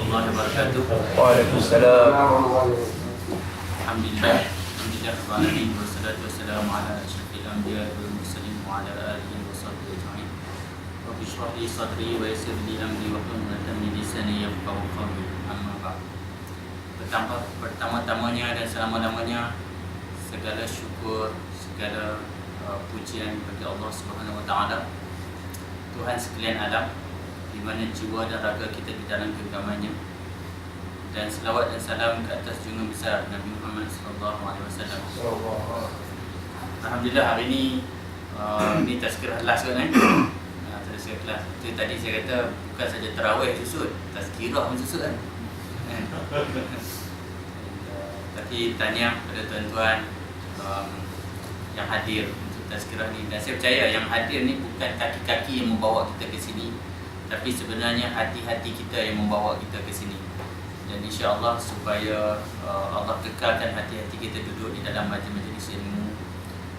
warahmatullahi wabarakatuh. Waalaikumsalam. Alhamdulillah. Alhamdulillah wassalatu wassalamu ala asyrafil anbiya'i wal mursalin wa ala alihi wa sahbihi ajma'in. Rabbi shrah li sadri wa yassir li amri wa hlul 'uqdatam min lisani yafqahu qawli. Amma ba'd. Pertama-tamanya dan selama-lamanya segala syukur, segala pujian bagi Allah Subhanahu wa taala, Tuhan sekalian alam, di mana jiwa dan raga kita di dalam genggamannya, dan selawat dan salam ke atas junjungan besar Nabi Muhammad sallallahu alaihi wasallam. Alhamdulillah hari ini ni tazkirah last kan tazkirah kelas. Itu tadi saya kata bukan saja tarawih susut, tazkirah pun susut kan. Tapi tahniah pada tuan-tuan yang hadir untuk tazkirah ni, dan saya percaya yang hadir ni bukan kaki-kaki yang membawa kita ke sini, tapi sebenarnya hati-hati kita yang membawa kita ke sini. Dan insya-Allah supaya Allah kekalkan hati-hati kita duduk di dalam majlis ilmu,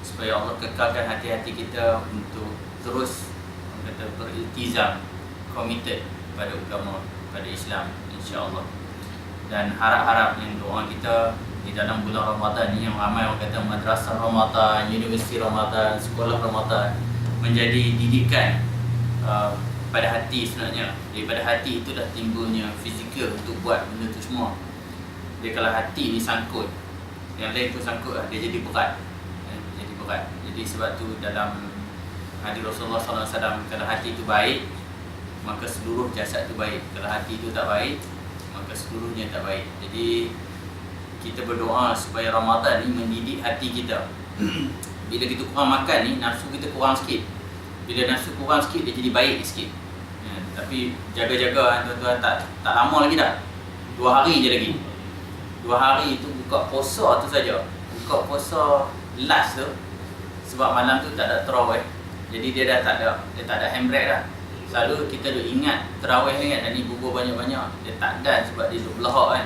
supaya Allah kekalkan hati-hati kita untuk terus kata beriltizam, committed pada agama, pada Islam insya-Allah. Dan harap-harap yang doa kita di dalam bulan Ramadan ni, yang ramai orang kata madrasah Ramadan, universiti Ramadan, sekolah Ramadan, menjadi didikan pada hati sebenarnya. Daripada hati itulah timbulnya fizikal untuk buat benda tu semua. Dia kalau hati ni sangkut, yang lain tu sangkut lah, dia jadi berat. Jadi berat. Jadi sebab tu dalam hadis Rasulullah SAW, kalau hati tu baik, maka seluruh jasad tu baik. Kalau hati tu tak baik, maka seluruhnya tak baik. Jadi kita berdoa supaya Ramadan ni mendidik hati kita. Bila kita kurang makan ni, nafsu kita kurang sikit. Bila nafsu kurang sikit, dia jadi baik sikit. Tapi jaga-jaga tuan-tuan, tak lama lagi dah. 2 hari je lagi. 2 hari tu buka puasa tu saja. Buka puasa last tu, sebab malam tu tak ada tarawih. Jadi dia dah tak ada handbrake dah. Selalu kita duk ingat tarawih ni kan, dan ni bubur banyak-banyak. Dia tak dan sebab dia duk belahak kan.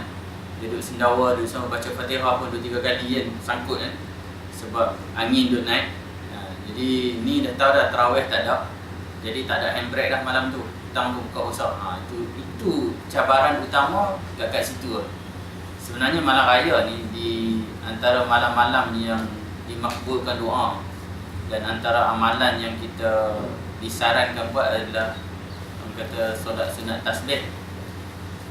Dia duk sendawa, duk sama baca Fatihah pun 2-3 kali kan, sangkut kan. Sebab angin duk naik. Jadi ni dah tahu dah tarawih tak ada. Jadi tak ada handbrake dah malam tu. Petang tu buka puasa. Itu cabaran utama kat situ. Sebenarnya malam raya ni di antara malam-malam yang dimakbulkan doa, dan antara amalan yang kita disarankan buat adalah orang kata solat sunat tasbih.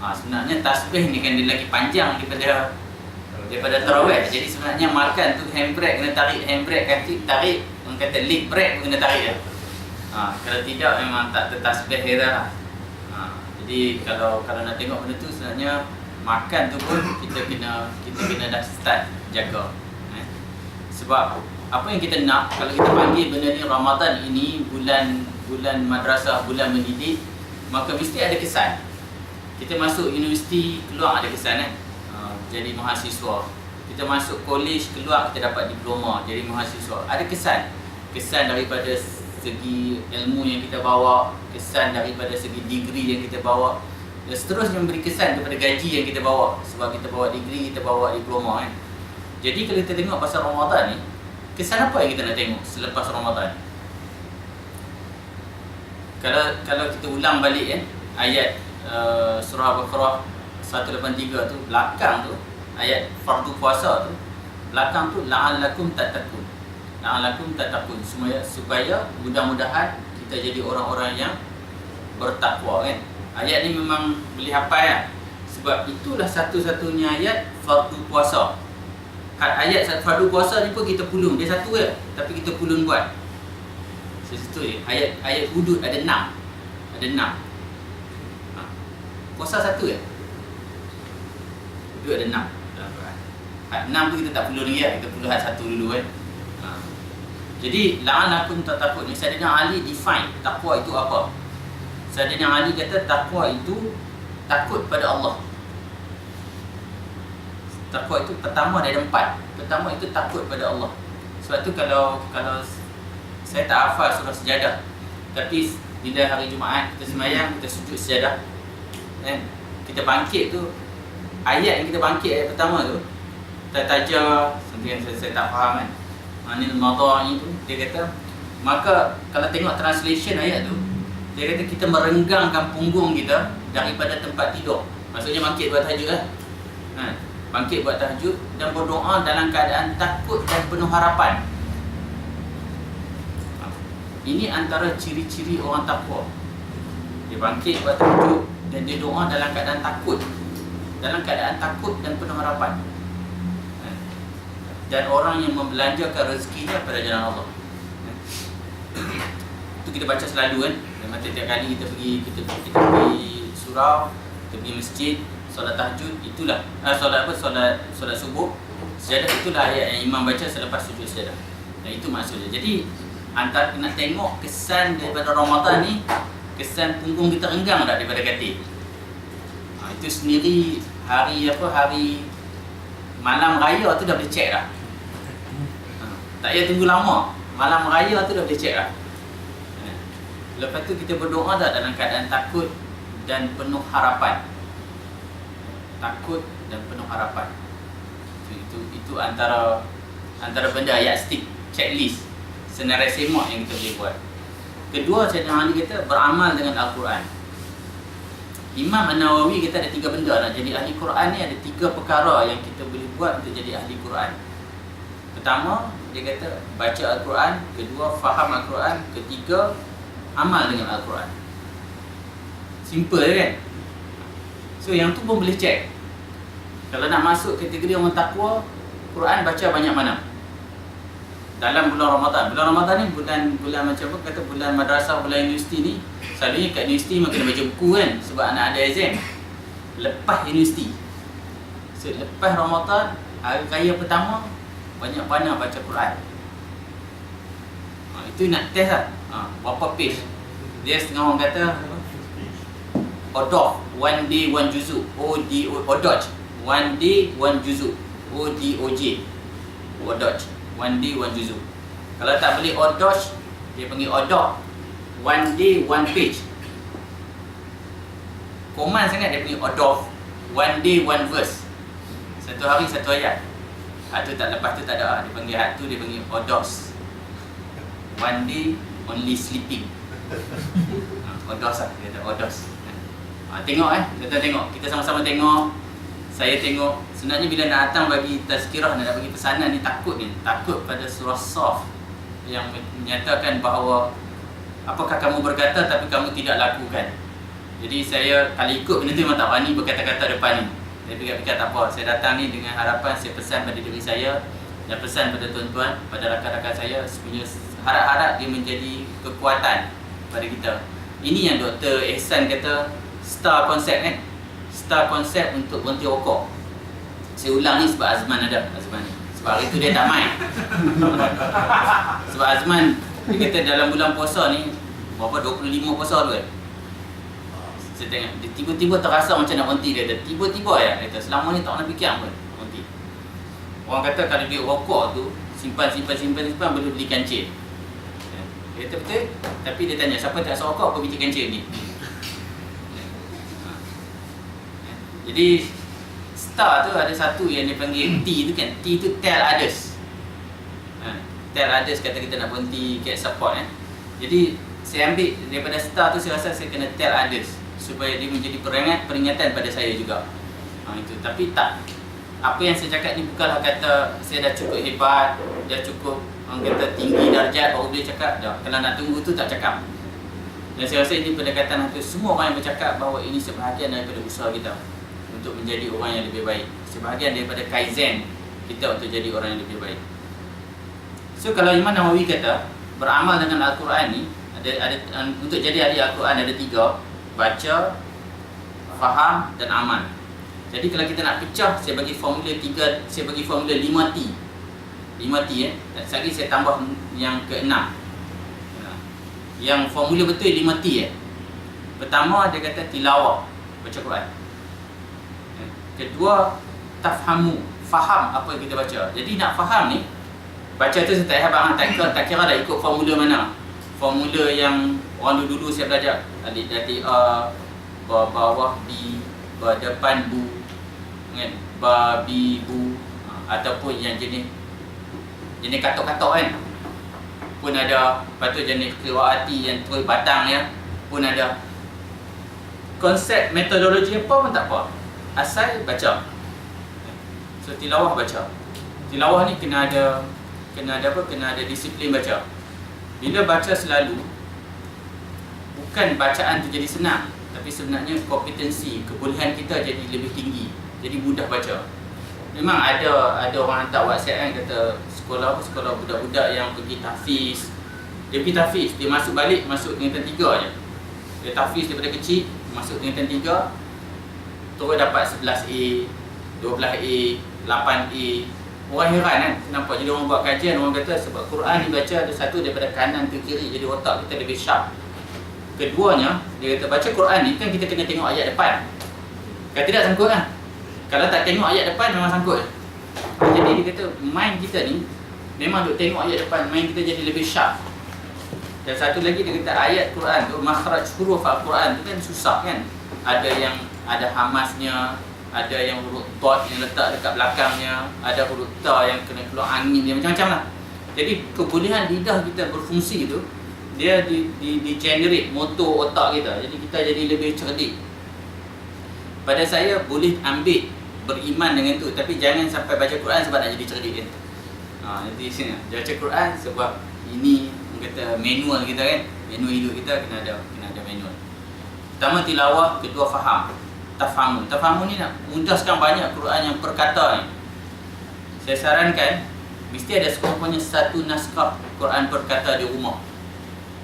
Sebenarnya tasbih ni kan dia lagi panjang daripada tarawih. Jadi sebenarnya makan tu handbrake, kena tarik handbrake, kaki tarik, orang kata leg brake pun kena tarik dah. Kalau tidak memang tak tertasbih dah. Jadi kalau nak tengok benda tu, sebenarnya makan tu pun kita kena dah start jaga. Sebab apa yang kita nak, kalau kita panggil benda ni Ramadan ini bulan madrasah, bulan mendidik, maka mesti ada kesan. Kita masuk universiti, keluar ada kesan kan? Jadi mahasiswa. Kita masuk college, keluar kita dapat diploma, jadi mahasiswa. Ada kesan. Kesan daripada segi ilmu yang kita bawa, kesan daripada segi degree yang kita bawa, dan seterusnya memberi kesan kepada gaji yang kita bawa. Sebab kita bawa degree, kita bawa diploma kan. Jadi kalau kita tengok pasal Ramadan ni, kesan apa yang kita nak tengok selepas Ramadan? Kalau kita ulang balik kan, ayat surah Al-Baqarah 183 tu, belakang tu ayat fardu puasa tu, belakang tu la'allakum tattaqun. La'allakum tattaqun, supaya mudah-mudahan kita jadi orang-orang yang bertakwa kan. Ayat ni memang boleh hafal kan, sebab itulah satu-satunya ayat fardu puasa. Ayat fardu puasa ni pun kita pulung, dia satu je, tapi kita pulung buat. Situ je. Ayat hudud ada 6. Ada 6. Puasa satu je. Hudud ada 6 dalam Quran. 6 tu kita tak pulung lagi lah, kita pulung ayat 1 dulu kan. Jadi la'allakum tattaqun ni, Sayyidina Ali define takwa itu apa. Sayyidina Ali kata takwa itu takut pada Allah. Takwa itu pertama dari 4. Pertama itu takut pada Allah. Sebab tu kalau saya tak hafal surah sejadah, tapi bila hari Jumaat kita sembahyang, kita sujud sejadah kan, kita bangkit tu, ayat yang kita bangkit ayat pertama tu, taja something yang saya tak faham kan, anil madha'i tu, dia kata, maka kalau tengok translation ayat tu, dia kata kita merenggangkan punggung kita daripada tempat tidur. Maksudnya bangkit buat tahajud lah. Bangkit buat tahajud dan berdoa dalam keadaan takut dan penuh harapan. Ini antara ciri-ciri orang takwa. Dia bangkit buat tahajud dan dia doa dalam keadaan takut. Dalam keadaan takut dan penuh harapan. Dan orang yang membelanjakan rezekinya pada jalan Allah. Itu kita baca selalu kan. Memang setiap kali kita pergi surau, kita pergi masjid, solat tahajud, itulah solat subuh, sejadah, itulah ayat yang imam baca selepas sujud sejadah. Dan itu maksudnya. Jadi antara nak tengok kesan daripada Ramadan ni, kesan punggung kita renggang tak daripada katil. Itu sendiri hari malam raya tu dah boleh check dah. Tak payah tunggu lama. Malam raya tu dah boleh check dah. Lepas tu kita berdoa tak dalam keadaan takut dan penuh harapan. Takut dan penuh harapan. Itu antara benda yardstick, checklist, senarai semak yang kita boleh buat. Kedua, Sayyidina Ali kata beramal dengan Al-Quran. Imam An-Nawawi kata ada 3 benda nak jadi ahli Quran ni. Ada 3 perkara yang kita boleh buat untuk jadi ahli Quran. Pertama, dia kata baca Al-Quran. Kedua, faham Al-Quran. Ketiga, amal dengan Al-Quran. Simple kan? So yang tu pun boleh check. Kalau nak masuk kategori orang takwa, Quran baca banyak mana? Dalam bulan Ramadan. Bulan Ramadan ni bulan macam apa? Kata bulan madrasah, bulan universiti ni. Selalunya kat universiti memang kena baca buku kan, sebab anak ada exam. Lepas universiti, so, lepas Ramadan, hari raya pertama, banyak mana baca Quran. Itu nak test lah. Berapa page? Dia setengah orang kata Odoh, one day one juzuk. Odoj, one day one juzuk. ODOJ, Odoj, one day one juzuk. Kalau tak boleh Odoj, dia panggil Odoh, one day one page. Koman sangat dia panggil Odoh, one day one verse. Satu hari satu ayat. Tu tak, lepas tu tak ada. Dia panggil dia panggil Odos, one day only sleeping. Odos lah, dia kata Odos. Tengok kita tengok. Kita sama-sama tengok. Saya tengok. Sebenarnya bila nak datang bagi tazkirah, nak bagi pesanan ni, takut pada surah Saf yang menyatakan bahawa apakah kamu berkata tapi kamu tidak lakukan. Jadi saya kalau ikut benda tu memang tak berani berkata-kata depan ni. Saya fikir-fikir tak apa. Saya datang ni dengan harapan saya pesan pada diri saya dan pesan pada tuan-tuan, pada rakan-rakan saya, supaya harap-harap dia menjadi kekuatan pada kita. Ini yang Dr. Ehsan kata star konsep kan. Star konsep untuk berhenti rokok. Saya ulang ni sebab Azman ada. Azman ni. Sebab hari tu dia tak main. Sebab Azman, dia kata dalam bulan puasa ni, berapa 25 puasa tu kan. Saya tengok, dia tiba-tiba terasa macam nak berhenti. Dia kata, tiba-tiba ya. Dia kata, selama ni tak nak fikir pun berhenti. Orang kata kalau dia rokok tu, simpan boleh beli kancil. Dia kata betul. Tapi dia tanya, siapa tak rasa rokok, apa biji kancil ni? Jadi star tu ada satu yang dia panggil T tu kan. T tu tell others. Tell others kata kita nak berhenti, get support kan. Jadi saya ambil daripada star tu, saya rasa saya kena tell others supaya dia menjadi peringatan pada saya juga. Itu. Tapi tak, apa yang saya cakap ni bukanlah kata saya dah cukup hebat, dah cukup orang kata tinggi darjat baru boleh cakap. Dah. Kalau nak tunggu tu tak cakap. Dan saya rasa ini pendekatan untuk semua orang yang bercakap bahawa ini sebahagian daripada usaha kita untuk menjadi orang yang lebih baik. Sebahagian daripada kaizen kita untuk jadi orang yang lebih baik. So kalau Imam Nawawi kata beramal dengan Al-Quran ni ada untuk jadi ahli Al-Quran ada 3: baca, faham dan amal. Jadi kalau kita nak pecah, saya bagi formula 5T. 5T Sekali saya tambah yang ke-6. Yang formula betul 5T Pertama dia kata tilawah, baca Quran. Kedua, tafhamu, faham apa yang kita baca. Jadi nak faham ni, baca tu saya tak kira dah ikut formula mana. Formula yang orang dulu saya belajar, adik A, bawah B, depan bu, kan, babi bu, ataupun yang jenis katok-katok kan pun ada. Lepas tu jenis qiraati yang terus batang ya pun ada. Konsep metodologi apa pun tak apa. asal baca. So tilawah baca. Tilawah ni kena ada disiplin baca. Bila baca selalu, bukan bacaan tu jadi senang, tapi sebenarnya kompetensi, kebolehan kita jadi lebih tinggi, jadi mudah baca. Memang ada orang hantar WhatsApp kan, kata sekolah budak-budak yang pergi tahfiz. Dia pergi tahfiz, dia masuk balik, masuk tingkatan 3 je. Dia tahfiz daripada kecil, masuk tingkatan 3, terus dapat 11A, 12A, 8A. Orang heran kan, kenapa? Jadi orang buat kajian, orang kata sebab Quran dibaca ada satu daripada kanan ke kiri, jadi otak kita lebih sharp. Keduanya, dia kata baca Quran ni kan kita kena tengok ayat depan. Kalau tidak sangkut lah. Kalau tak tengok ayat depan memang sangkut. Jadi dia kata mind kita ni memang duk tengok ayat depan, mind kita jadi lebih sharp. Dan satu lagi dia kata ayat Quran tu, makhraj huruf Al-Quran tu kan susah kan. Ada yang ada hamasnya, ada yang huruf dot yang letak dekat belakangnya, ada huruf ta yang kena keluar angin dia, macam-macam lah. Jadi kebolehan lidah kita berfungsi tu, dia di generate motor otak kita. Jadi kita jadi lebih cerdik. Pada saya boleh ambil beriman dengan tu, tapi jangan sampai baca Quran sebab nak jadi cerdik kan. Jadi sini baca Quran sebab ini kata manual kita kan, manual hidup kita kena ada manual. Pertama tilawah, kedua faham. Tafhamun ni nak mudahkan banyak Quran yang perkata ni. Saya sarankan mesti ada sekurang-kurangnya satu naskah Quran perkata di rumah.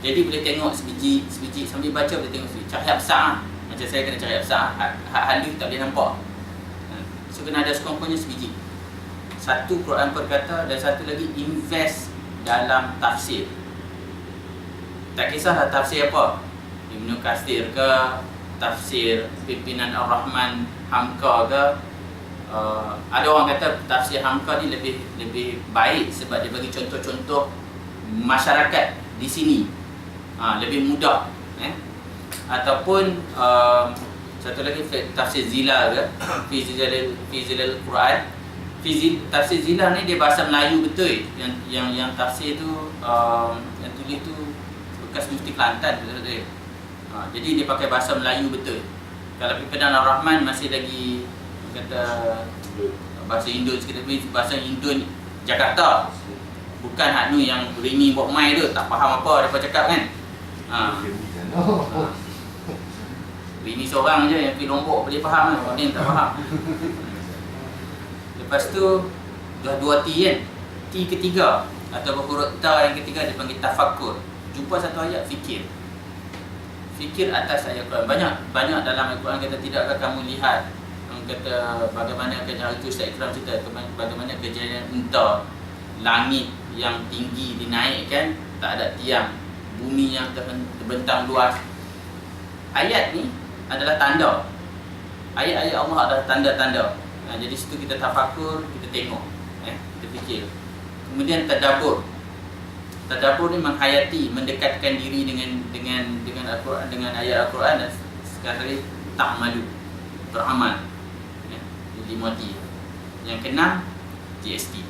Jadi boleh tengok sebiji sambil baca, boleh tengok sebiji. Cahaya besar macam saya kena cahaya besar, hak halus tak boleh nampak. So kena ada sekurang-kurangnya sebiji. Satu Quran perkata dan satu lagi invest dalam tafsir. Tak kisahlah tafsir apa, Ibnu Katsir ke, tafsir pimpinan Ar-Rahman Hamka ke. Ada orang kata tafsir Hamka ni lebih baik sebab dia bagi contoh-contoh masyarakat di sini, lebih mudah. Ataupun satu lagi tafsir Zila ke, fi Zilal Quran. Tafsir Zila ni dia bahasa Melayu betul. Yang tafsir tu yang tulis tu bekas Mufti Kelantan betul. Jadi dia pakai bahasa Melayu betul. Kalau pimpinan Ar-Rahman masih lagi kata bahasa Indon sikit, tapi bahasa Indon Jakarta. Bukan hak nu yang Rini buat mai tu, tak faham apa depa cakap kan. Rini seorang je yang pergi Lombok boleh faham kan, orang lain tak faham. Lepas tu dua T kan. T ketiga atau huruf ta yang ketiga dipanggil tafakkur. Jumpa satu ayat fikir. Fikir atas ayat Quran. Banyak dalam Al-Quran kata tidakkah kamu lihat, kata bagaimana kejayaan itu Ustaz Ikram cerita, bagaimana kejayaan unta, langit yang tinggi dinaikkan tak ada tiang, bumi yang terbentang luas. Ayat ni adalah tanda. Ayat-ayat Allah adalah tanda-tanda. Jadi situ kita tafakur, kita tengok, kita fikir. Kemudian tadabbur. Tadabbur ni menghayati, mendekatkan diri dengan Al-Quran, dengan ayat Al-Quran, dan sekali ta'malu, beramal. Jadi mati. Yang keenam GST.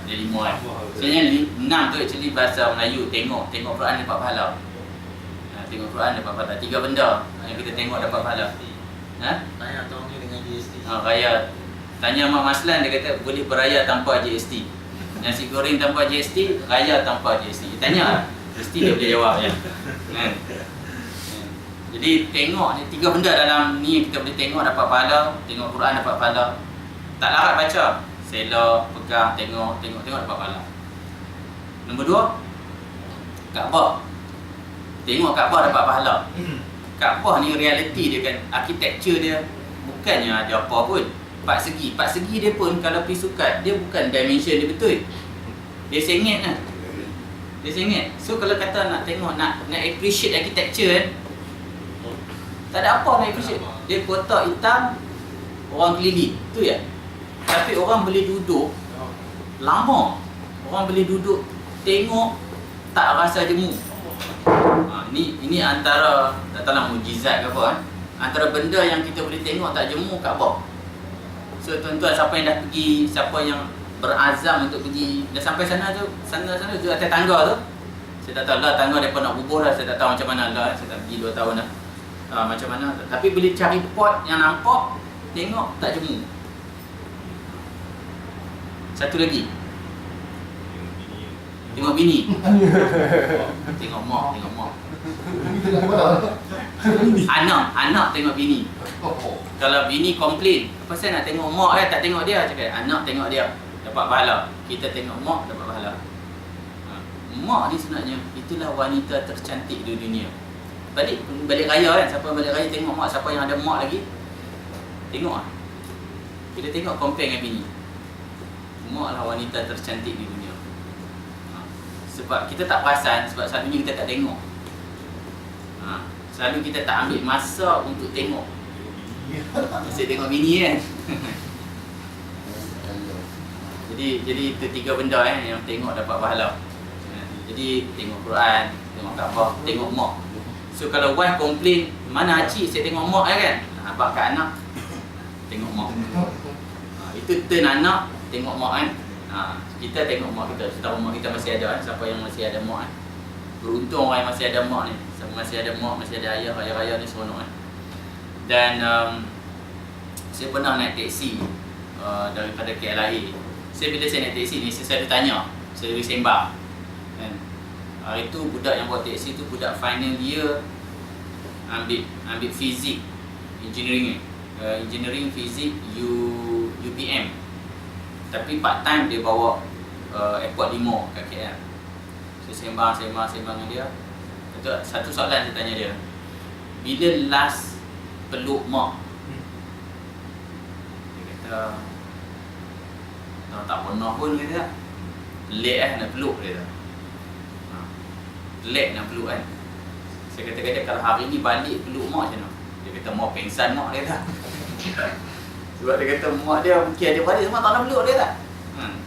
Jadi muat. Sebenarnya 6 tu actually bahasa Melayu. Tengok Quran dapat pahala. Tengok Quran dapat pahala. 3 benda yang kita tengok dapat pahala. Raya tahun ni dengan GST. Raya. Tanya Mak Maslan, dia kata boleh beraya tanpa GST. Nasi goreng tanpa GST, raya tanpa GST. Tanya, mesti dia boleh jawab ya. Jadi tengok ni 3 benda dalam ni yang kita boleh tengok dapat pahala. Tengok Quran dapat pahala. Tak larat baca, sela, pegang, tengok dapat pahala. Nombor 2, Kaabah. Tengok Kaabah dapat pahala. Kaabah ni realiti dia kan, arkitektur dia bukannya ada apa pun. Empat segi dia pun kalau pergi sukat, dia bukan dimension dia betul. Dia sengit lah. Dia sengit. So kalau kata nak tengok, nak appreciate arkitektur kan, tak ada apa nak appreciate. Dia kotak hitam, orang keliling, tu ya. Tapi orang boleh duduk lama. Orang boleh duduk tengok tak rasa jemu. Ini antara, tak tahulah mujizat ke apa, antara benda yang kita boleh tengok tak jemu Kaabah. So tuan-tuan siapa yang dah pergi, siapa yang berazam untuk pergi, dah sampai sana tu tu atas tangga tu. Saya tak tahu lah tangga depa nak bubuh dah, saya tak tahu macam mana lah, saya tak pergi 2 tahun dah. macam mana. Tapi boleh cari pot yang nampak, tengok tak jemu. Satu lagi, tengok bini. Tengok mak. Anak tengok bini. Kalau bini komplain, apa saya nak tengok mak tak tengok dia, cakap anak tengok dia dapat pahala. Kita tengok mak dapat pahala. Mak ni sebenarnya itulah wanita tercantik di dunia. Balik raya kan, siapa balik raya tengok mak, siapa yang ada mak lagi tengok Bila tengok compare dengan bini, mak lah wanita tercantik di dunia. Sebab kita tak perasan, sebab selalunya kita tak tengok. Selalu kita tak ambil masa untuk tengok. Mesti tengok bini kan. Jadi itu 3 benda yang tengok dapat pahala. Jadi tengok Quran, tengok Kaabah, tengok mak. So kalau wife komplain, mana acik saya tengok mak kan? Abang kat anak tengok mak. Itu turn anak tengok mak kan. Kita tengok mak kita, setahu mak kita masih ada kan. Siapa yang masih ada mak kan? Beruntung orang yang masih ada mak ni. Siapa masih ada mak, masih ada ayah, raya-raya ni seronok kan. Dan saya pernah naik teksi daripada KLIA. Bila saya naik teksi ni, saya ada tanya, saya sembang kan. Hari tu budak yang buat teksi tu budak final year, ambil fizik, engineering engineering fizik UPM. Tapi part time dia bawa airport 5 kat KL. Saya sembang dengan dia. Satu soalan saya tanya dia, bila last peluk mak? Dia kata tak pernah pun, dia kata. Pelik nak peluk, dia kata. Pelik nak peluk kan. Saya kata dia, kalau hari ni balik peluk mak macam mana? Dia kata mak pengsan mak, dia kata. Sebab dia kata mak dia mungkin ada balik semua tak nak peluk, dia kata.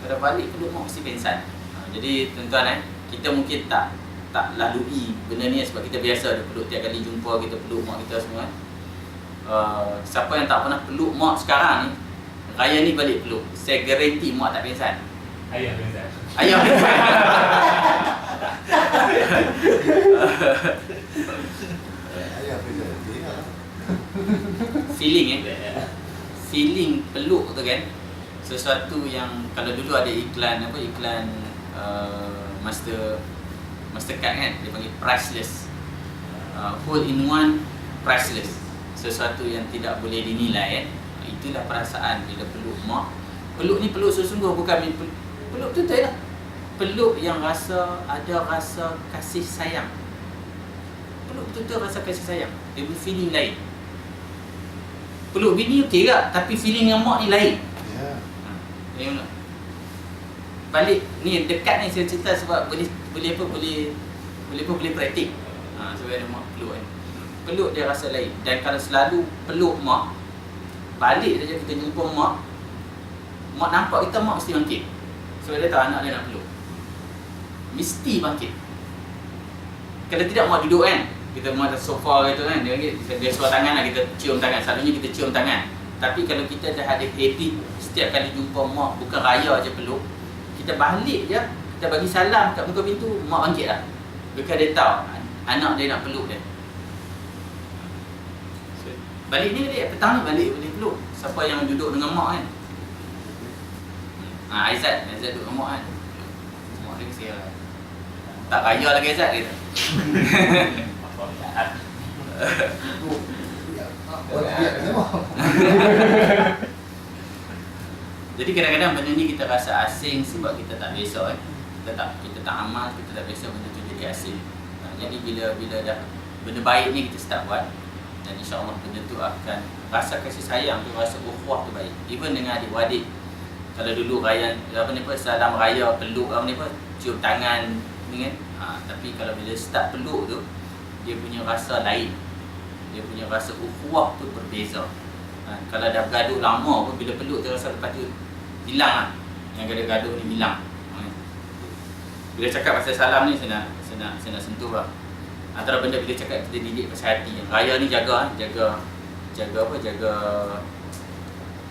Kalau balik peluk mak mesti pengsan. Jadi tuan-tuan kita mungkin tak lalui benda ni sebab kita biasa dia peluk tiap kali jumpa, kita peluk mak kita semua. Siapa yang tak pernah peluk mak sekarang ni, raya ni balik peluk, saya garanti mak tak pengsan. Ayah pengsan. Ayah pengsan. Feeling peluk tu kan, sesuatu yang kalau dulu ada iklan Mastercard kan, dia panggil priceless. Whole in one, priceless. Sesuatu yang tidak boleh dinilai kan. Itulah perasaan bila peluk mak. Peluk ni peluk sesungguh, bukan peluk tu lah. Peluk yang ada rasa kasih sayang. Peluk betul-betul rasa kasih sayang. Dia punya feeling lain. Peluk bini okey tak? Tapi feeling yang mak ni lain. Ya. Balik ni dekat ni saya cerita sebab boleh praktik. Sebab ada mak peluk kan. Peluk dia rasa lain. Dan kalau selalu peluk mak, balik saja kita jumpa mak nampak kita, mak mesti bangkit. Sebab dia tahu anak dia nak peluk, mesti bangkit. Kalau tidak mak duduk kan, kita mak atas sofa gitu kan, dia suar tangan lah, kita cium tangan. Selalunya kita cium tangan. Tapi kalau kita dah ada habit setiap kali jumpa mak, bukan raya je peluk, kita balik je, kita bagi salam kat muka pintu, mak bangkit lah. Bukan dia tahu anak dia nak peluk dia. Balik ni dia petang ni balik boleh peluk. Siapa yang duduk dengan mak kan? Aizat duduk dengan mak kan? Mak dia kesian lah. Tak raya lagi Aizat kata. Jadi kadang-kadang benda ni kita rasa asing sebab kita tak biasa kita tak amal, kita tak biasa benda tu jadi asing. Jadi bila dah benda baik ni kita start buat, dan insya-Allah benda tu akan rasa kasih sayang tu, rasa ukhuwah tu baik. Even dengan adik-beradik, kalau dulu raya salam raya peluk cium tangan ni kan. Tapi kalau bila start peluk tu, dia punya rasa lain. Dia punya rasa ukhuwah tu berbeza. Kalau dah bergaduh lama pun, bila peluk tu rasa lepas tu hilang lah. Yang gaduh-gaduh ni hilang. Bila cakap pasal salam ni saya nak sentuh lah. Antara benda bila cakap kita didik pasal hati. Raya ni jaga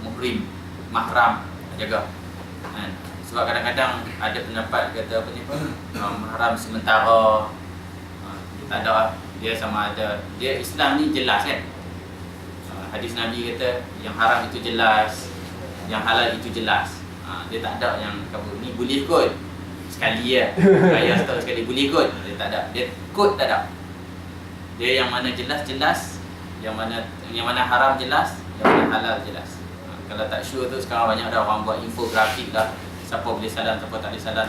muhrim, mahram, jaga. Sebab kadang-kadang ada pendapat kata mahram sementara, tak ada Dia sama ada, dia Islam ni jelas kan. Hadis Nabi kata yang haram itu jelas, yang halal itu jelas. Dia tak ada yang kabur ni boleh kot sekali ya. Ayah tahu sekali boleh kot. Dia tak ada. Dia kot tak ada. Dia yang mana jelas-jelas, yang mana haram jelas, yang mana halal jelas. Kalau tak sure tu sekarang banyak dah orang buat infografik lah. Siapa boleh salam, siapa tak boleh salam.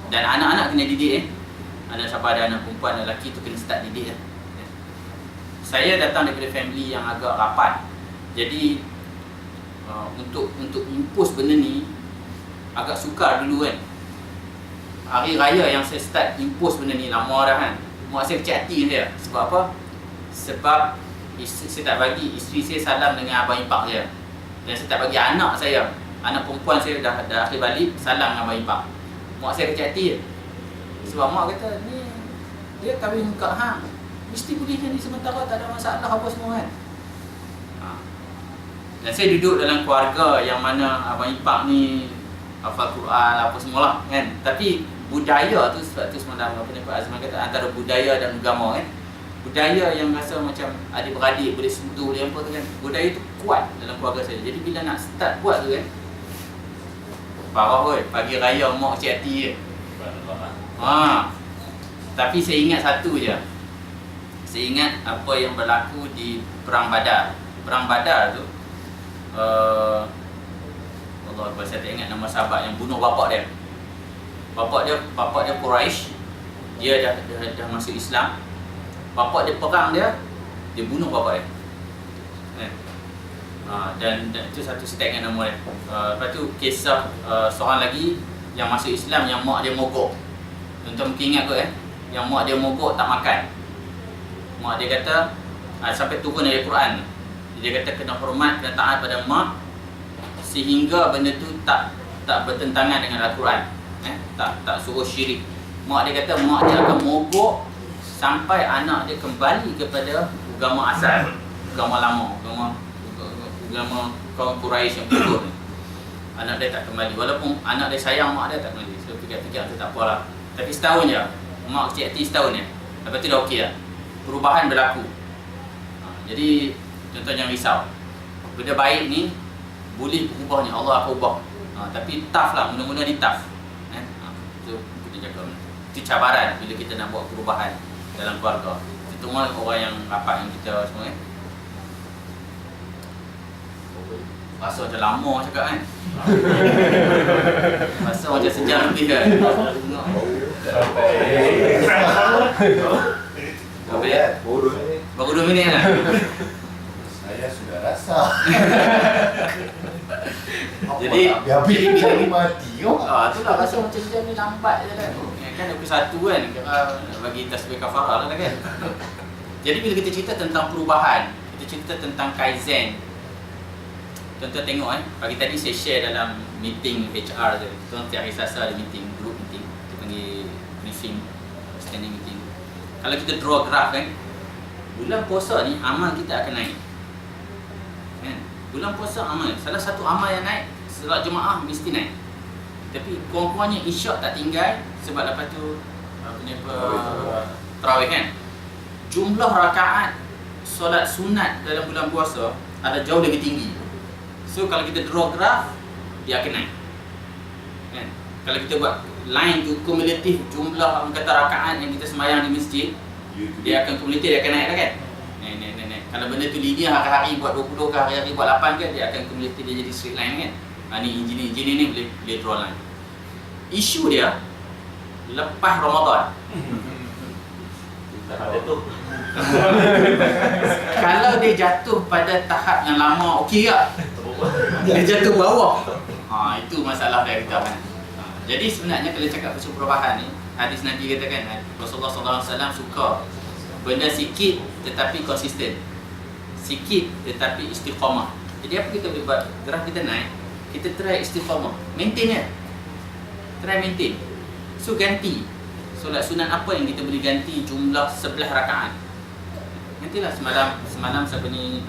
Dan anak-anak kena didik Anak siapa ada anak perempuan dan lelaki tu kena start didik Saya datang daripada family yang agak rapat. Jadi untuk impose benda ni agak sukar dulu kan. Hari raya yang saya start impose benda ni lama dah kan. Mak saya kecil hati saya. Sebab apa? Sebab saya tak bagi isteri saya salam dengan abang ipar saya. Dan saya tak bagi anak saya, anak perempuan saya dah akhir balik salam dengan abang ipar. Mak saya kecil hati je. Sebab mak kata ni dia kahwin muka hang, mesti boleh jadi sementara, tak ada masalah apa semua kan. Dan saya duduk dalam keluarga yang mana abang ipar ni hafal Quran apa semualah kan. Tapi budaya tu, sebab tu semalam apa ni Pak Azman kata antara budaya dan agama kan. Budaya yang rasa macam adik-beradik boleh sentuh boleh apa tu kan. Budaya tu kuat dalam keluarga saya. Jadi bila nak start buat tu kan, parah weh, pagi raya mak cik hati je. Tapi saya ingat satu je. Saya ingat apa yang berlaku di Perang Badar. Perang Badar tu Allah, saya tak ingat nama sahabat yang bunuh bapak dia. Bapak dia Quraisy. Dia dah masuk Islam. Bapak dia perang dia bunuh bapak dia. Dan itu satu saya tak ingat nama dia. Lepas tu kisah seorang lagi yang masuk Islam yang mak dia mogok. Tuan-tuan mungkin ingat kot yang mak dia mogok tak makan. Mak dia kata sampai turun dari Quran. Dia kata kena hormat, kena taat pada mak sehingga benda tu tak bertentangan dengan Al-Quran. Tak suruh syirik. Mak dia kata mak dia akan mogok sampai anak dia kembali kepada agama asal, agama lama, agama kaum Quraisy yang putih. Anak dia tak kembali, walaupun anak dia sayang mak dia tak kembali. So fikir-fikir tu tak apalah. Tapi setahun je, mak kecil hati setahun je. Lepas tu dah okey lah. Perubahan berlaku. Jadi tuan-tuan jangan risau. Benda baik ni boleh berubahnya, Allah akan ubah. Tapi tough lah, mula-mula ni tough. Itu kita jaga. Itu cabaran bila kita nak buat perubahan dalam keluarga. Terutama orang yang rapat yang kita semua kan. Rasa macam lama cakap kan. Rasa macam sejam lebih kan. Baru 2 minit lah. Saya sudah rasa. Jadi habis cari mati kau. Itulah rasa macam sejam ni lambat je kan. Kan 21 kan, kira bagi tasbih kafarah lah kan. Jadi bila kita cerita tentang perubahan, kita cerita tentang Kaizen. Tuan-tuan tengok pagi tadi saya share dalam meeting HR tu. Tuan tiap hari Selasa ada meeting, group meeting. Kita panggil briefing, standing meeting. Kalau kita draw graph kan, bulan puasa ni amal kita akan naik. Kan? Bulan puasa amal, salah satu amal yang naik, solat jemaah mesti naik. Tapi kurang-kurangnya isyak tak tinggal sebab lepas tu tarawih kan. Jumlah rakaat solat sunat dalam bulan puasa ada jauh lebih tinggi. So kalau kita draw graph, dia akan naik kan? Kalau kita buat line tu kumulatif jumlah kata rakaat yang kita sembahyang di masjid, dia akan kumulatif, dia akan naik lah kan. Naik. Kalau benda tu linear hari-hari buat 20 ke hari-hari buat 8 ke, dia akan kumulatif, dia jadi straight line kan. Ni engineer ni boleh draw line. Isu dia lepas Ramadan. Kalau dia jatuh pada tahap yang lama, okey tak? Dia jatuh bawah. Itu masalah dia kita kan. Jadi sebenarnya kalau cakap pasal perubahan ni, hadis Nabi katakan Rasulullah SAW suka benda sikit tetapi konsisten, sikit tetapi istiqamah. Jadi apa kita boleh buat? Graf kita naik, kita try istiqamah, maintain dia. Try maintain. So ganti solat sunat apa yang kita boleh ganti jumlah 11 rakaat. Nantilah semalam siapa ni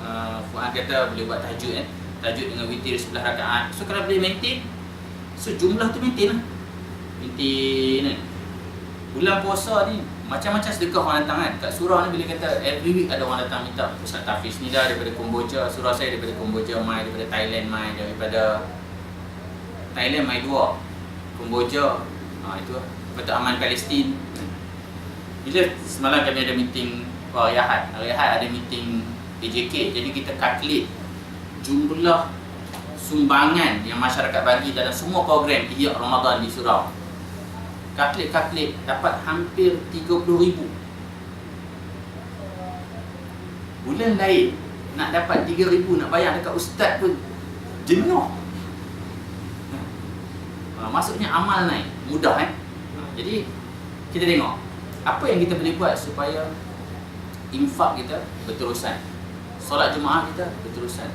Fuad kata boleh buat tahajud kan. Tahajud dengan witir 11 rakaat. So kalau boleh maintain, so jumlah tu maintain lah. Maintain kan. Bulan puasa ni Macam-macam sedekah orang datang kan. Kat surau ni bila kata every week ada orang datang minta Ustaz Tafiz ni dah daripada Komboja, surau saya daripada Komboja, mai daripada Thailand, mai daripada Thailand, mai 2 Komboja, itu lah. Daripada Aman Palestin. Bila semalam kami ada meeting hari Ahad ada meeting PJK, jadi kita calculate jumlah sumbangan yang masyarakat bagi dalam semua program Ihya Ramadan di surau. Calculate dapat hampir 30,000. Bulan lain nak dapat 3,000 nak bayar dekat ustaz pun jenuh. Maksudnya amal naik mudah kan. Jadi kita tengok apa yang kita boleh buat supaya infak kita berterusan, solat Jumaat kita berterusan.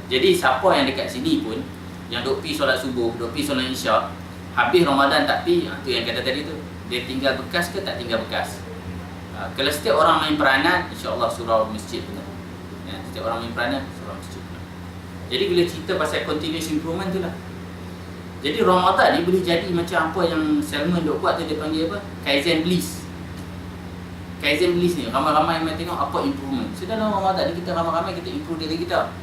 Jadi siapa yang dekat sini pun yang duk pi solat subuh, duk pi solat isyak, habis Ramadan tak pi, tu yang kata tadi tu, dia tinggal bekas ke tak tinggal bekas. Kalau setiap orang main peranan, insya-Allah surau masjid penuh. Ya, setiap orang main peranan, surau masjid penuh. Jadi bila cerita pasal continuous improvement tu lah. Jadi Ramadan ni boleh jadi macam apa yang Salman duk buat tu, dia panggil apa? Kaizen Bliss. Kaizen Bliss ni ramai-ramai yang tengok apa improvement. So dalam Ramadan ni kita ramai-ramai kita improve diri kita.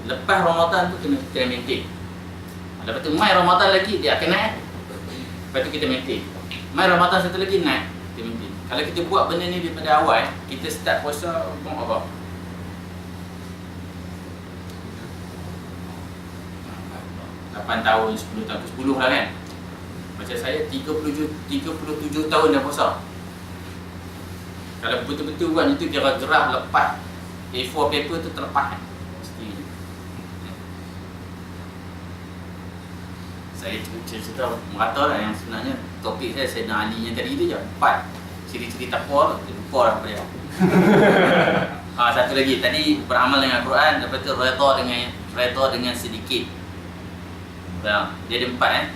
Lepas Ramadan tu kena maintain. Lepas tu mai Ramadan lagi dia akan naik. Lepas tu kita maintain. Mai Ramadan satu lagi naik, kita maintain. Kalau kita buat benda ni daripada awal, kita start puasa apa? 8 tahun, 10 tahun, 10 lah kan. Macam saya 37 tahun dah puasa. Kalau betul-betul buat itu gerah-gerah lepas A4 paper tu terlepas kan. Mesti. Saya cerita merata lah yang sebenarnya topik saya nak Ali yang tadi tu je. 4 ciri-ciri takwa, lupa lah apa dia. Satu lagi tadi beramal dengan Al-Quran, lepas tu redha dengan sedikit. Dia ada 4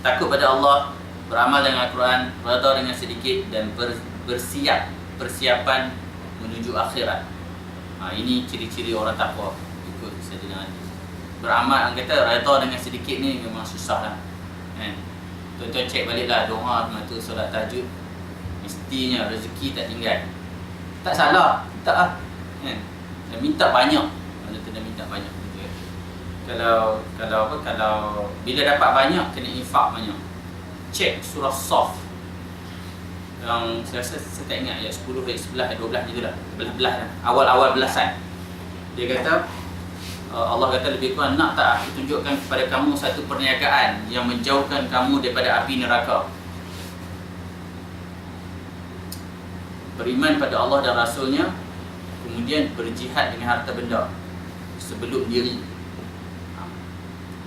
takut pada Allah, beramal dengan Al-Quran, redha dengan sedikit, dan persiapan menuju akhirat. Ini ciri-ciri orang takwa ikut Sayyidina Ali. Beramal, orang kata redha dengan sedikit ni memang susah lah kan. Tuan-tuan cek balik lah doa tu solat tahajud, mestinya rezeki tak tinggal. Tak salah, tak lah kan. Dan minta banyak, mana kena minta banyak gitu kan. Kalau bila dapat banyak kena infak banyak. Cek surah Saf yang saya rasa saya tak ingat ayat 10, ayat 11, ayat 12 gitu lah. Belah lah. Awal-awal belasan. Dia kata Allah kata lebih kurang, nak tak aku tunjukkan kepada kamu satu perniagaan yang menjauhkan kamu daripada api neraka. Beriman pada Allah dan Rasulnya, kemudian berjihad dengan harta benda sebelum diri.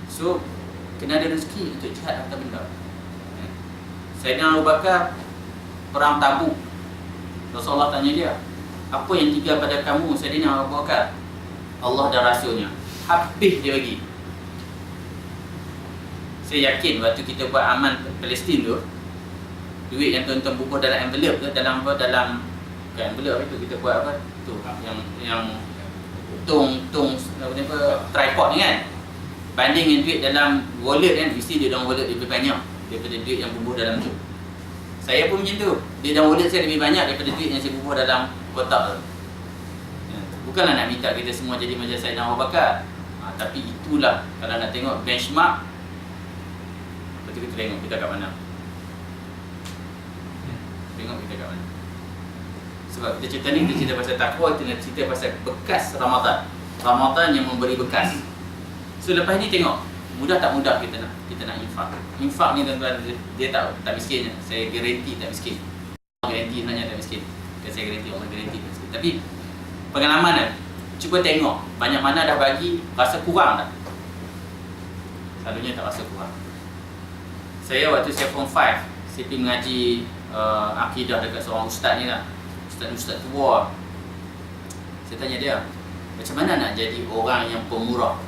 So kena ada rezeki untuk jihad harta benda. Sayyidina Abu Bakar perang Tabuk, Rasulullah tanya dia, apa yang tinggal pada kamu Sayyidina Abu Bakar? Allah dan Rasulnya. Habis dia bagi. Saya yakin waktu kita buat aman Palestin tu, duit yang tuan-tuan bubuh dalam envelope tu, dalam envelope itu kita buat apa tu, yang tung tripod ni kan, banding dengan duit dalam wallet kan, mesti dia dalam wallet lebih banyak daripada duit yang bubuh dalam tu. Saya pun macam tu, dia dalam wallet saya lebih banyak daripada duit yang saya bubuh dalam kotak tu. Bukanlah nak minta kita semua jadi macam Sayyidina Abu Bakar, tapi itulah kalau nak tengok benchmark. Lepas tu kita tengok kita kat mana. Tengok kita kat mana. Sebab kita cerita ni, kita cerita pasal takwa, kita nak cerita pasal bekas Ramadan yang memberi bekas. So lepas ni tengok mudah tak mudah kita nak infak. Infak ni tuan-tuan, dia tak miskin. Saya garanti tak miskin. Garanti sebenarnya tak miskin. Saya garanti, Allah garanti tak miskin. Tapi pengalaman kan, cuba tengok banyak mana dah bagi, rasa kurang tak? Selalunya tak rasa kurang. Saya waktu saya form 5, saya pergi mengaji akidah dekat seorang ustaz ni lah, ustaz tua. Saya tanya dia, macam mana nak jadi orang yang pemurah?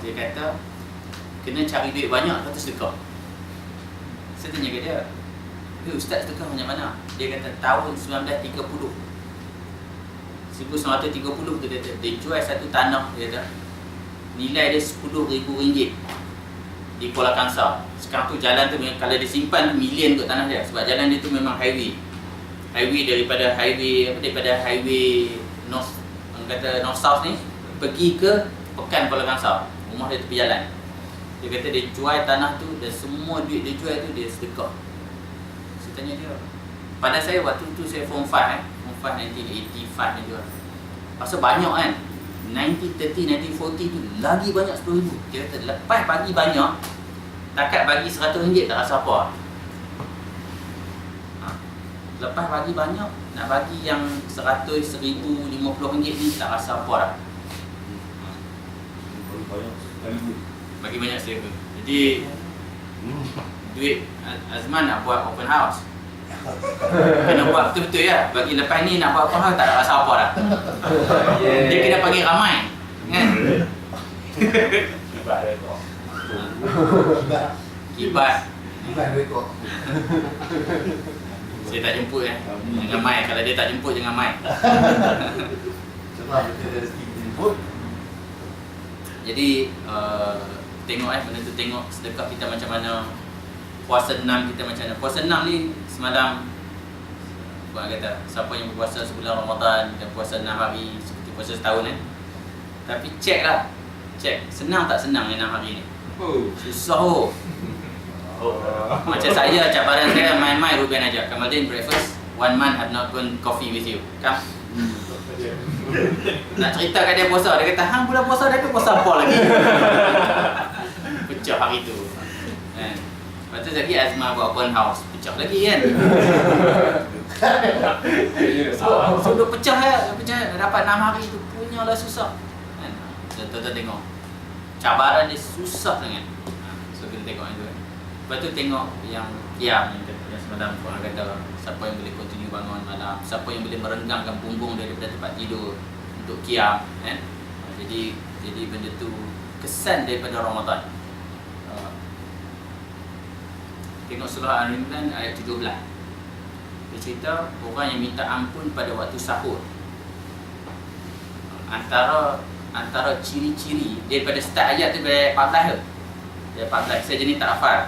Dia kata, kena cari duit banyak, lepas tu sedekah. Saya tanya ke dia, ustaz sedekah macam mana? Dia kata tahun 1930 tu dia jual satu tanah, dia kata nilai dia RM10,000. di Kuala Kangsar. Sekarang tu jalan tu kalau disimpan tu million kot tanah dia, sebab jalan dia tu memang highway daripada highway north, orang kata north south ni pergi ke Pekan Kuala Kangsar. Rumah dia tepi jalan. Dia kata dia jual tanah tu dan semua duit dia jual tu dia sedekah. Saya tanya dia, pada saya waktu tu saya form 5 form 5 1985 ni jual. Pasal banyak kan, 1930, 1940 tu lagi banyak 10,000. Dia kata lepas bagi banyak, takat bagi RM100 tak rasa apa. Lepas bagi banyak, nak bagi yang 100, 1,000, RM50 ni tak rasa apa dah. Bagi banyak sekali. Jadi duit Azman nak buat open house, kena buat betul-betul ya. Bagi lepas ni nak buat open house tak ada rasa apa dah. Dia kena panggil ramai kan. Kibat rekod. saya tak jemput jangan mai. Kalau dia tak jemput jangan mai. Sebab kita rezeki jemput. Jadi tengok benda tu, tengok sedekah kita macam mana, puasa 6 kita macam mana. Puasa 6 ni semalam buat kata siapa yang berpuasa sebulan Ramadan dan puasa 6 hari seperti puasa setahun Tapi cek lah, senang tak senang yang 6 hari ni? Susah Macam saya, cabaran saya main-main Ruben ajak Kamaldin breakfast, 1 month have not gone coffee with you. Come. Nak cerita kat dia puasa, dia kata hang bulan puasa dah tu puasa apa lagi. Pecah hari tu kan. Lepas tu lagi Azma buat open house, pecah lagi kan. So dia pecah dapat 6 hari tu punyalah susah kan. Tuan-tuan tengok cabaran dia susah sangat. So kita tengok itu kan. Lepas tu tengok yang qiyam yang semalam orang kata siapa yang boleh continue bangun malam, siapa yang boleh merenggangkan punggung daripada tempat tidur untuk qiyam kan. Jadi benda tu kesan daripada Ramadan. Tengok surah Al-Imran ayat 17. Dia cerita orang yang minta ampun pada waktu sahur. Antara ciri-ciri daripada start ayat tu dari ayat 14 tu. Ayat 14 saya jenis tak hafal.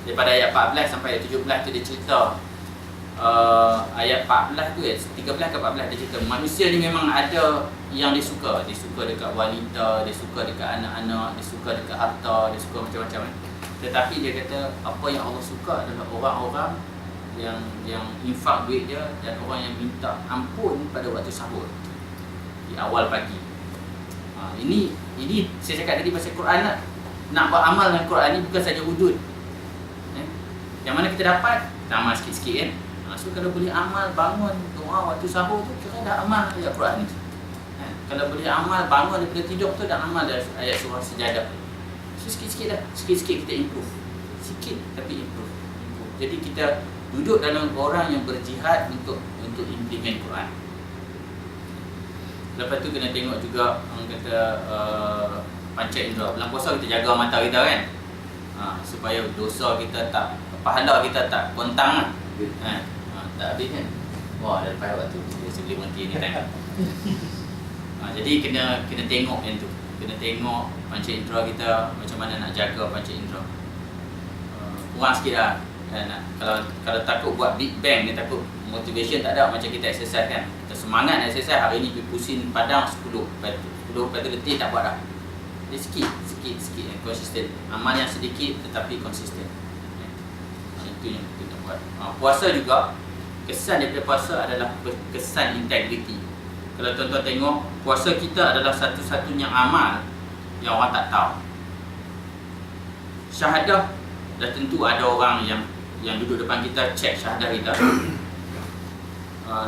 Daripada ayat 14 sampai ayat 17 tu dia cerita ayat 14 tu 13 ke 14 dia cerita manusia ni memang ada yang dia suka dekat wanita, dia suka dekat anak-anak, dia suka dekat harta, dia suka macam-macam Tetapi dia kata apa yang Allah suka adalah orang-orang yang infak duit dia dan orang yang minta ampun pada waktu sahur di awal pagi. Ini saya cakap tadi pasal Quran lah. Nak buat amal dengan Quran ni bukan saja wudud. Yang mana kita dapat, kita amal sikit-sikit kan. So kalau boleh amal bangun doa waktu sahur tu, kira dah amal ayat Quran ni. Kalau boleh amal bangun daripada tidur tu, dah amal dah ayat surah Sejadah. So sikit-sikit dah, sikit-sikit kita improve. Sikit tapi improve. Jadi kita duduk dalam orang yang berjihad untuk implement Quran. Lepas tu kena tengok juga orang kata panca indera. Bulan puasa kita jaga mata kita kan. Supaya dosa kita tak, pahala kita tak kontang lah. Tak habis kan. Wah, dah lepas waktu dia sebelum berhenti ni kan. Jadi kena tengok yang tu. Kena tengok panca indera kita, macam mana nak jaga panca indera. Kurang sikit lah kan. Kalau takut buat big bang, dia takut motivation tak ada. Macam kita exercise kan, kita semangat exercise, hari ni pergi pusing padang 10 lepas tu letih tak buat dah. Dia sikit konsisten. Amal yang sedikit tetapi konsisten. Itu yang kita nak buat. Puasa juga, kesan daripada puasa adalah kesan integriti. Kalau tuan-tuan tengok, puasa kita adalah satu-satunya amal yang orang tak tahu. Syahadah, dah tentu ada orang yang duduk depan kita cek syahadah kita.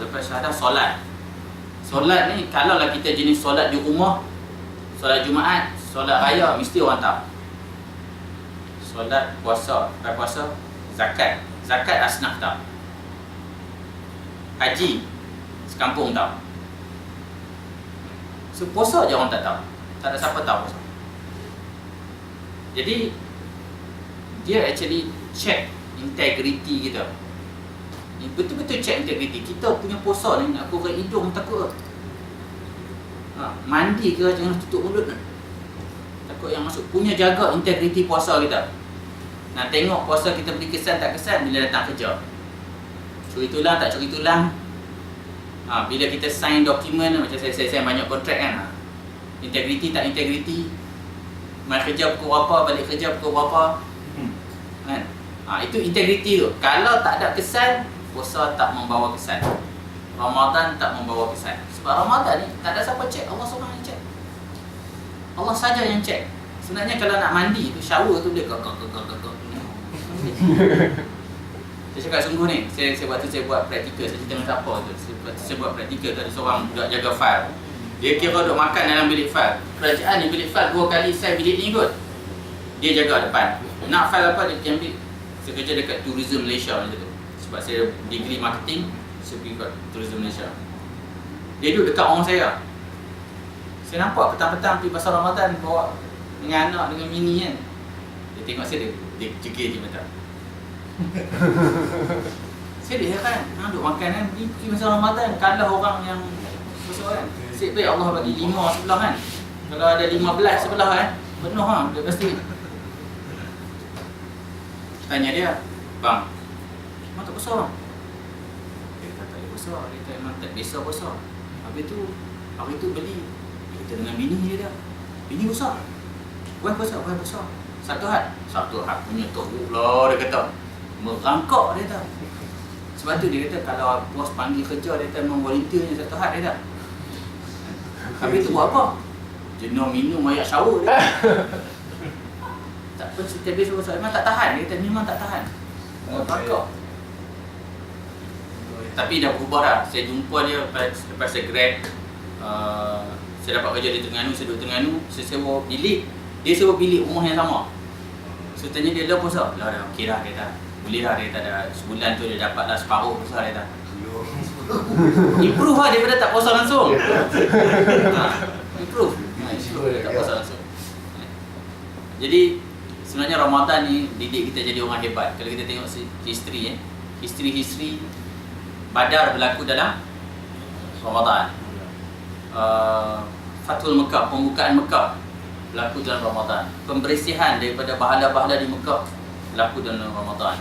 Lepas syahadah, solat ni, kalaulah kita jenis solat di rumah, solat Jumaat, solat raya, mesti orang tahu. Solat puasa, lepas puasa, zakat asnaf tahu. Haji sekampung tahu. So puasa je orang tak tahu. Tak ada siapa tahu puasa. Jadi dia actually check integriti kita. Ni betul-betul check integriti. Kita punya puasa ni nak korek hidung takut. Mandi ke jangan tutup mulut. Takut yang masuk. Punya jaga integriti puasa kita. Nak tengok puasa kita beri kesan tak kesan bila datang kerja. Curi tulang tak curi tulang. Bila kita sign dokumen, macam saya sign banyak kontrak kan. Integriti tak integriti. Main kerja pukul berapa, balik kerja pukul berapa. Kan? Itu integriti tu. Kalau tak ada kesan, puasa tak membawa kesan. Ramadan tak membawa kesan. Sebab Ramadan ni tak ada siapa cek, Allah seorang yang cek. Allah saja yang cek. Sebenarnya kalau nak mandi tu, shower tu dia saya cakap sungguh ni, saya waktu saya buat praktikal, saya cerita dengan siapa tu. Saya buat praktikal tu, ada seorang budak jaga file. Dia kira duduk makan dalam bilik file. Kerajaan ni bilik file 2 kali saya bilik ni kot. Dia jaga depan. Nak file apa dia ambil. Saya kerja dekat Tourism Malaysia macam tu. Sebab saya degree marketing, saya pergi kat Tourism Malaysia. Dia duduk dekat orang saya. Saya nampak petang-petang pergi pasal Ramadan bawa dengan anak dengan mini kan. Dia tengok saya, dia cegil je mata. Saya dia kan, duduk makan kan, pergi masa Ramadan, kalah orang yang besar kan. Asyik baik Allah bagi 5 sebelah kan. Kalau ada 15 sebelah kan, penuh kan, dia pasti. Tanya dia, bang, memang tak besar bang? Dia kata tak besar, dia kata memang tak biasa besar. Habis tu beli, dia kata dengan bini dia dah. Bini besar. Wah besar. Satu hat punya teruk lah dia kata. Merangkak dia kata. Sebab tu dia kata kalau bos panggil kerja dia kata memang volunteernya satu hat dia dah. Habis tu buat apa? Jenuh minum air shower dia. Tak pun setiap besok memang tak tahan. Dia kata memang tak tahan. Merangkak. Tapi dah berubah dah. Saya jumpa dia lepas saya grad. Saya dapat kerja di Terengganu, saya duduk Terengganu, saya sewa bilik. Dia sewa bilik rumah yang sama. So tanya dia, dah puasa? Lah dah, okey dah, dia dah. Boleh dah, dia dah sebulan tu dia dapat dah separuh puasa dia dah. Improve lah daripada tak puasa langsung. Improve. Tak puasa langsung. Jadi sebenarnya Ramadan ni didik kita jadi orang hebat. Kalau kita tengok history history Badar berlaku dalam Ramadan. Fathul Mekah, pembukaan Mekah berlaku dalam Ramadan. Pembersihan daripada bahala-bahala di Mekah berlaku dalam Ramadan.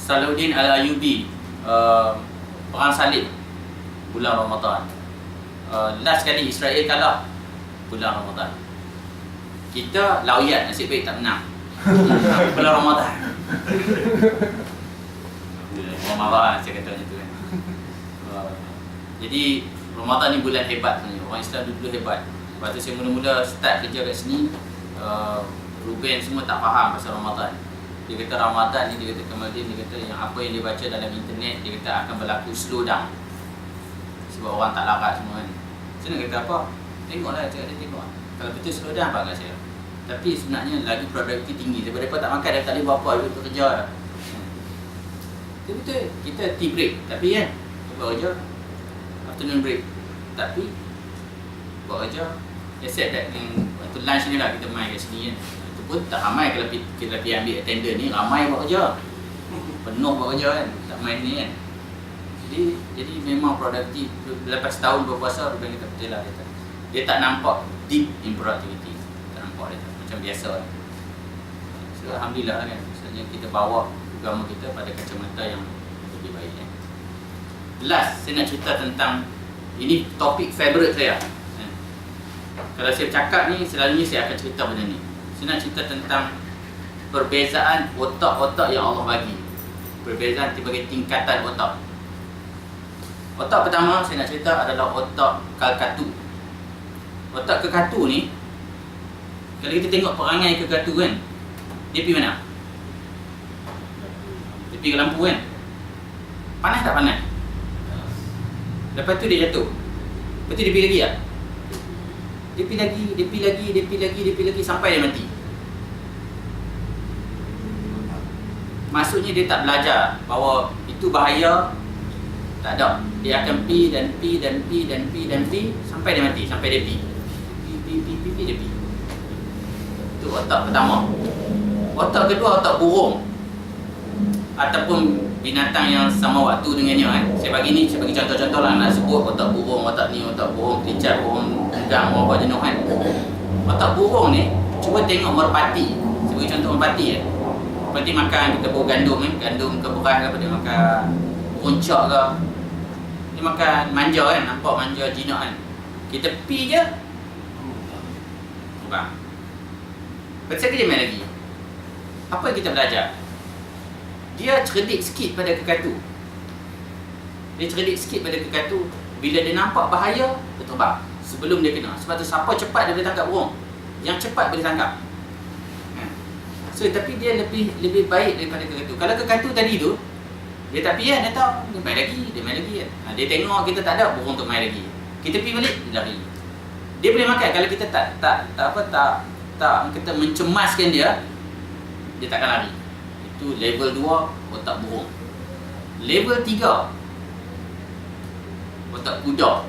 Salahuddin Al-Ayyubi, perang salib bulan Ramadan. Last kali Israel kalah bulan Ramadan. Kita lawyat, nasib baik tak menang. Bulan Ramadan. Ramadan saya kata macam tu kan. Jadi Ramadan ni bulan hebat sebenarnya. Orang Islam dulu hebat. Lepas tu saya mula-mula start kerja kat sini, Ruben semua tak faham pasal Ramadan. Dia kata Ramadan ni, dia kata Kamaldin, dia kata yang apa yang dia baca dalam internet, dia kata akan berlaku slow down. Sebab orang tak larat semua kan. Saya nak kata apa? Tengoklah, cakap dia tengok. Kalau betul slow down apa kat saya. Tapi sebenarnya lagi produktiviti tinggi. Sebab mereka tak makan, dia tak boleh buat apa, dia bekerja lah. Betul-betul, kita tea break. Tapi kan, buat kerja, afternoon break. Tapi buat kerja, except that waktu lunch ni lah kita main kat sini kan. Itu pun tak ramai kalau kita pergi ambil attendant ni, ramai buat kerja. Penuh buat kerja kan, tak main ni kan. Jadi memang produktif. Lepas tahun berpuasa, Ruben kata betul lah dia tak nampak deep in productivity. Tak nampak dia macam biasa kan. So Alhamdulillah kan, maksudnya kita bawa agama kita pada kacamata yang lebih baik kan. Last, saya nak cerita tentang, ini topik favourite saya. Kalau saya cakap ni, selalunya saya akan cerita benda ni. Saya nak cerita tentang perbezaan otak-otak yang Allah bagi. Perbezaan sebagai tingkatan otak. Otak pertama saya nak cerita adalah otak kalkatu. Otak kekatu ni, kalau kita tengok perangai kekatu kan, dia pergi mana? Dia pergi ke lampu kan? Panas tak panas? Lepas tu dia jatuh. Lepas tu dia pergi lagi tak? Dia pergi lagi sampai dia mati. Maksudnya dia tak belajar bahawa itu bahaya. Tak ada. Dia akan pi sampai dia mati, sampai dia pi. Dia pi. Itu otak pertama. Otak kedua otak burung. Ataupun binatang yang sama waktu dengannya kan. Saya bagi contoh-contoh lah nak sebut otak burung, otak ni, otak burung pelicak, burung tegang, apa jenuh kan. Otak burung ni, cuba tengok merpati. Saya bagi contoh merpati kan. Seperti makan kita bawa gandum gandum ke beras ke apa, dia makan runcak ke, dia makan manja kan, nampak manja jinak kan. Kita pi je berubah. Pasal kerja main lagi. Apa yang kita belajar? Dia cerdik sikit pada kekatu. Dia cerdik sikit pada kekatu. Bila dia nampak bahaya, dia terbang sebelum dia kena. Sebab tu siapa cepat dia boleh tangkap burung, yang cepat boleh tangkap. So tapi dia lebih baik daripada kekatu. Kalau kekatu tadi tu dia tak pergi kan, dia tahu dia main lagi kan. Dia tengok kita tak ada burung untuk main lagi, kita pergi balik, dia lari. Dia boleh makan. Kalau kita tak kita mencemaskan dia takkan lari. Itu level 2 otak burung. Level 3 otak kuda.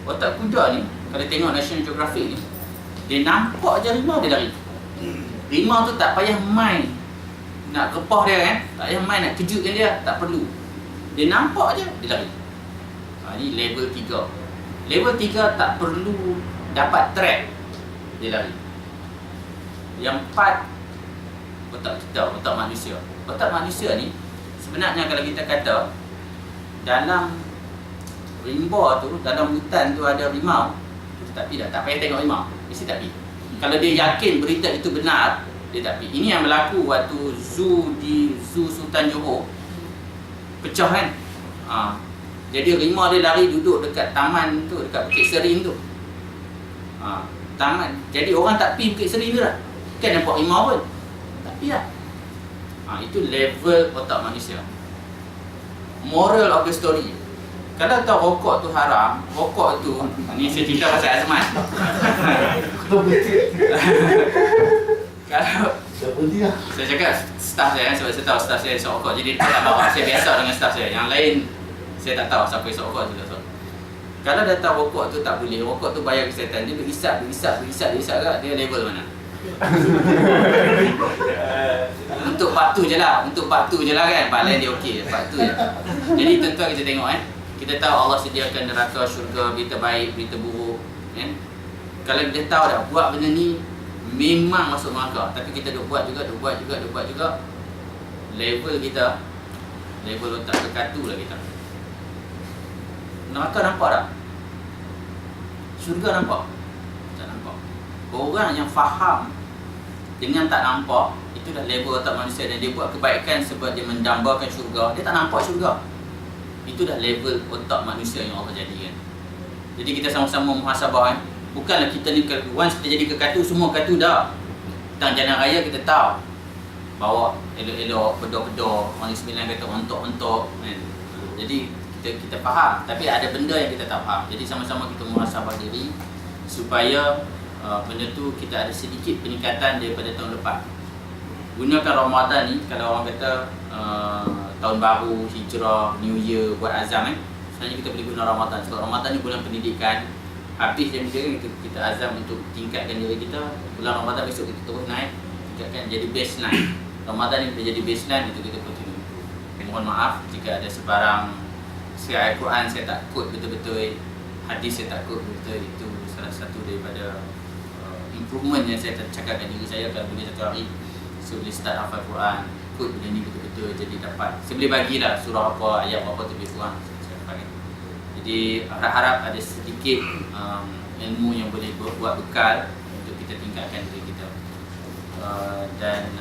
Otak kuda ni kalau tengok National Geographic ni, dia nampak je rimau dia lari. Rimau tu tak payah main nak repah dia kan, tak payah main nak kejutkan dia, tak perlu. Dia nampak je dia lari. Ni level 3. Level 3 tak perlu dapat track, dia lari. Yang 4 otak kita, otak manusia. Otak manusia ni sebenarnya kalau kita kata dalam rimba tu, dalam hutan tu ada rimau, tapi tak payah tengok rimau, mesti tak pergi. Kalau dia yakin berita itu benar, dia tak pergi. Ini yang berlaku waktu Zoo Sultan Johor pecah kan. Jadi rimau dia lari duduk dekat taman tu, dekat Bukit Serin tu. Taman. Jadi orang tak pergi Bukit Serin tu dah. Kan nampak rimau pun, tak pergi lah. Itu level otak manusia. Moral of the story, kalau tahu rokok tu haram, rokok tu, ni saya cerita pasal Azman. Kalau saya cakap staff saya, sebab saya tahu staff saya isap rokok, jadi dia tak bawa. Saya biasa dengan staff saya. Yang lain saya tak tahu siapa isap rokok tu. Kalau dah tahu rokok tu tak boleh, rokok tu bahaya kesihatan, dia berisap kat, dia level mana? Untuk part tu je lah, kan. Part lain dia okey, part tu je. Jadi tuan-tuan kita tengok kita tahu Allah sediakan neraka, syurga, berita baik, berita buruk kan. Kalau kita tahu dah buat benda ni memang masuk neraka, tapi kita duk buat juga. Level kita, level otak terkatu lah kita. Neraka nampak tak? Syurga nampak? Tak nampak. Orang yang faham dengan tak nampak, itu dah level otak manusia, dan dia buat kebaikan sebab dia mendambakan syurga. Dia tak nampak syurga. Itu dah level otak manusia yang Allah jadikan. Jadi kita sama-sama muhasabah Bukanlah kita ni once kita jadi kekatu, semua katu dah. Dan jalan raya kita tahu bawa elok-elok, pedor-pedor, orang Islam kata ontok-ontok kan. Jadi kita faham, tapi ada benda yang kita tak faham. Jadi sama-sama kita muhasabah diri supaya benda tu kita ada sedikit peningkatan daripada tahun lepas. Gunakan Ramadan ni, kalau orang kata tahun baru, hijrah, new year, buat azam sebenarnya kita boleh guna Ramadan. Sebab Ramadan ni bulan pendidikan. Habis jam 3 kita azam untuk tingkatkan diri kita. Bulan Ramadan besok kita terus naik, tingkatkan jadi baseline. Ramadan ni kita jadi baseline, itu kita continue. Mohon maaf jika ada sebarang Al-Quran saya tak quote betul-betul, hadis saya tak quote betul. Itu salah satu daripada improvement yang saya cakapkan diri saya. Kalau boleh satu hari saya boleh start hafal Quran, quote benda ni betul-betul, jadi dapat. Saya boleh bagilah surah apa, ayat apa tu lebih kurang saya dapat. Jadi harap-harap ada sedikit ilmu yang boleh buat bekal untuk kita tingkatkan diri kita. Dan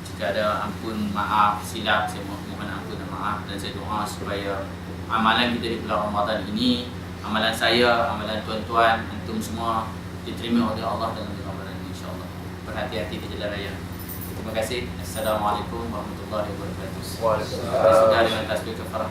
jika ada ampun, maaf, silap, saya mohon ampun dan maaf. Dan saya doa supaya amalan kita di bulan Ramadan ini, amalan saya, amalan tuan-tuan, antum semua diterima oleh Allah dalam bulan Ramadan ini, insyaAllah. Berhati-hati di jalan raya. Terima kasih. Assalamualaikum warahmatullahi wabarakatuh. Sudah dengan tasbih kafarah.